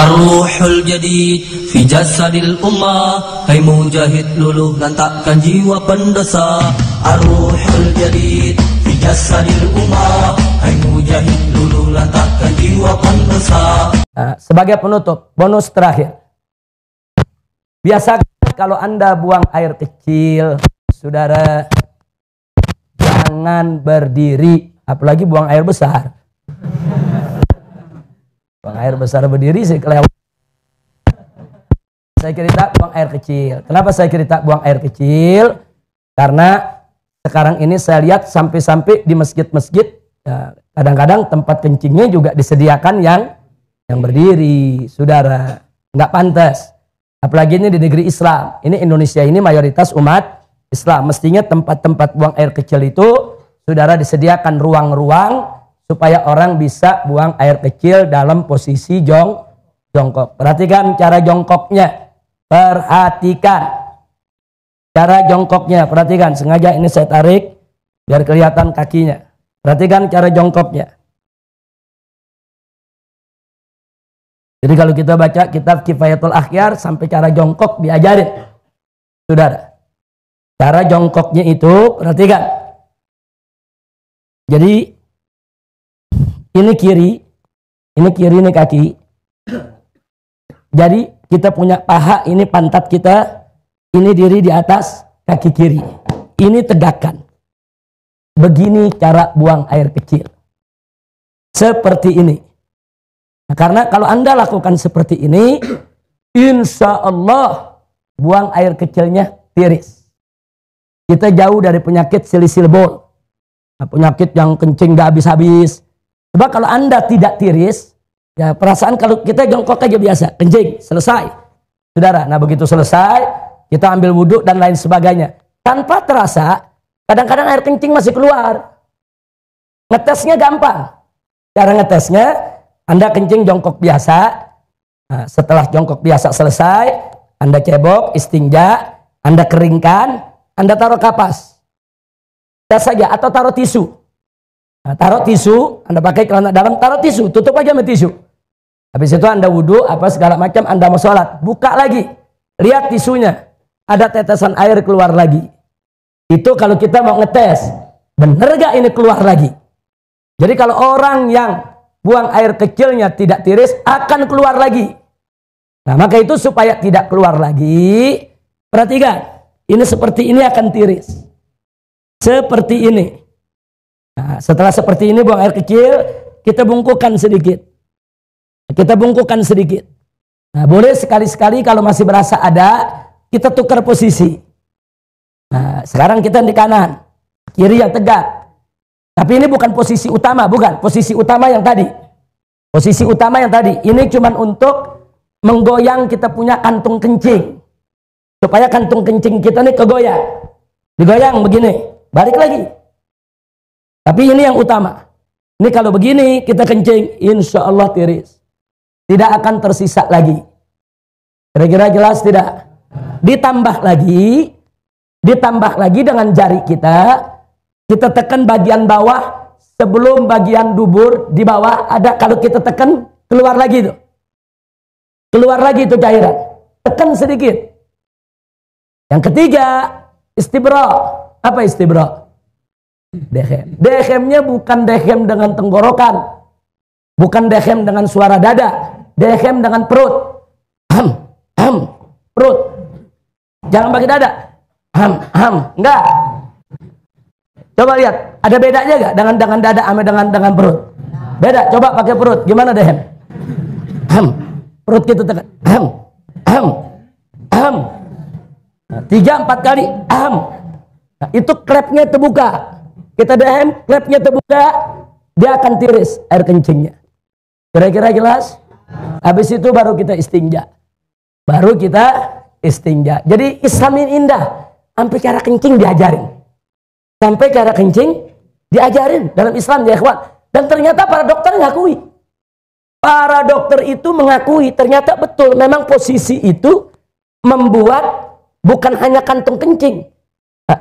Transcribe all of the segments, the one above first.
Ar-ruhul jadid fi jasadil ummah. Hai mujahid luluh lantakkan jiwa pendosa. Ar-ruhul jadid fi jasadil ummah. Hai mujahid luluh lantakkan jiwa pendosa. Sebagai penutup, bonus terakhir. Biasakan kalau Anda buang air kecil, saudara, jangan berdiri, apalagi buang air besar. Buang air besar berdiri sih kelewat. Saya cerita buang air kecil. Kenapa saya cerita buang air kecil? Karena sekarang ini saya lihat sampai-sampai di masjid-masjid, kadang-kadang tempat kencingnya juga disediakan yang berdiri, saudara. Nggak pantas. Apalagi ini di negeri Islam. Ini Indonesia ini mayoritas umat Islam. Mestinya tempat-tempat buang air kecil itu, saudara, disediakan ruang-ruang supaya orang bisa buang air kecil dalam posisi jongkok. Perhatikan cara jongkoknya. Perhatikan cara jongkoknya. Perhatikan, sengaja ini saya tarik biar kelihatan kakinya. Perhatikan cara jongkoknya. Jadi kalau kita baca kitab Kifayatul Akhyar sampai cara jongkok diajarin, saudara. Cara jongkoknya itu, perhatikan. Jadi ini kiri ini kaki. Jadi kita punya paha, ini pantat kita, ini diri di atas kaki kiri. Ini tegakkan. Begini cara buang air kecil. Seperti ini. Nah, karena kalau Anda lakukan seperti ini, insya Allah buang air kecilnya tiris. Kita jauh dari penyakit silisil bol. Nah, penyakit yang kencing gak habis-habis. Sebab kalau Anda tidak tiris, ya perasaan kalau kita jongkok aja biasa, kencing, selesai. Saudara, nah begitu selesai, kita ambil wudhu dan lain sebagainya. Tanpa terasa, kadang-kadang air kencing masih keluar. Ngetesnya gampang. Cara ngetesnya, Anda kencing jongkok biasa. Nah, setelah jongkok biasa selesai, Anda cebok, istinja, Anda keringkan, Anda taruh kapas. Tes saja, atau taruh tisu. Nah, taruh tisu, Anda pakai celana dalam, taruh tisu, tutup aja sama tisu. Habis itu Anda wudhu, apa segala macam, Anda mau sholat, buka lagi, lihat tisunya, ada tetesan air keluar lagi. Itu kalau kita mau ngetes, bener gak ini keluar lagi? Jadi kalau orang yang buang air kecilnya tidak tiris, akan keluar lagi. Nah maka itu supaya tidak keluar lagi, perhatikan, ini seperti ini akan tiris. Seperti ini. Nah, setelah seperti ini buang air kecil, kita bungkukan sedikit. Kita bungkukan sedikit. Nah, boleh sekali-sekali kalau masih berasa ada, kita tukar posisi. Nah, sekarang kita di kanan, kiri yang tegak. Tapi ini bukan posisi utama, bukan. Posisi utama yang tadi. Posisi utama yang tadi. Ini cuma untuk menggoyang kita punya kantung kencing. Supaya kantung kencing kita ini kegoyang. Digoyang begini, balik lagi. Tapi ini yang utama. Ini kalau begini kita kencing, insya Allah tiris. Tidak akan tersisa lagi. Kira-kira jelas tidak? Ditambah lagi dengan jari kita tekan bagian bawah sebelum bagian dubur di bawah ada. Kalau kita tekan keluar lagi itu. Keluar lagi itu cairan. Tekan sedikit. Yang ketiga, istibra. Apa istibra? Dehem. Dehemnya bukan dehem dengan tenggorokan. Bukan dehem dengan suara dada. Dehem dengan perut. Perut. Jangan pakai dada. Enggak. Coba lihat, ada bedanya enggak dengan dada sama dengan perut? Beda. Coba pakai perut. Gimana dehem? Perut kita tekan. 3-4 kali. Nah, itu klepnya terbuka. Kita dehem, klepnya terbuka, dia akan tiris air kencingnya. Kira-kira jelas? Habis itu baru kita istinja. Jadi Islam ini indah. Sampai cara kencing diajarin. Dalam Islam ya ikhwan. Dan ternyata para dokter mengakui. Para dokter itu mengakui ternyata betul memang posisi itu membuat bukan hanya kantung kencing.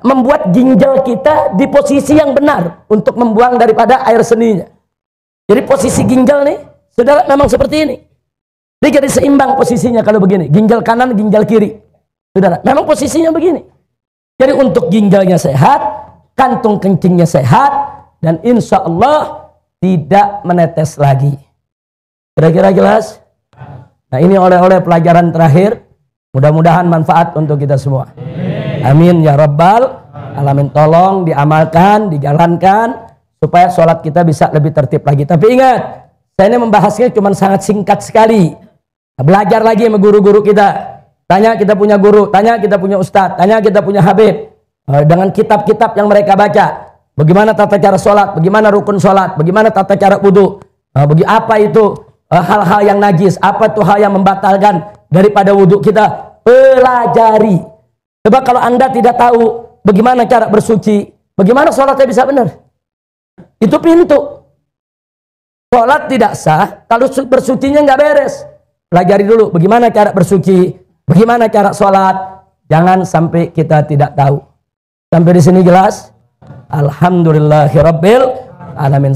Membuat ginjal kita di posisi yang benar untuk membuang daripada air seninya. Jadi posisi ginjal nih, saudara, memang seperti ini. Dia jadi seimbang posisinya kalau begini. Ginjal kanan, ginjal kiri. Saudara, memang posisinya begini. Jadi untuk ginjalnya sehat, kantung kencingnya sehat, dan insya Allah tidak menetes lagi. Kira-kira jelas? Nah, ini oleh-oleh pelajaran terakhir. Mudah-mudahan manfaat untuk kita semua. Amin ya rabbal alamin. Tolong diamalkan, dijalankan supaya sholat kita bisa lebih tertib lagi. Tapi ingat, saya ini membahasnya cuma sangat singkat sekali. Belajar lagi sama guru-guru kita. Tanya kita punya guru, tanya kita punya ustadz, tanya kita punya habib. Dengan kitab-kitab yang mereka baca. Bagaimana tata cara sholat, bagaimana rukun sholat, bagaimana tata cara wudhu. Bagi apa itu hal-hal yang najis, apa itu hal yang membatalkan daripada wudhu kita. Pelajari. Sebab kalau Anda tidak tahu bagaimana cara bersuci, bagaimana sholatnya bisa benar? Itu pintu. Sholat tidak sah kalau bersucinya nggak beres. Pelajari dulu bagaimana cara bersuci, bagaimana cara sholat. Jangan sampai kita tidak tahu. Sampai di sini jelas? Alhamdulillahirabbil alamin.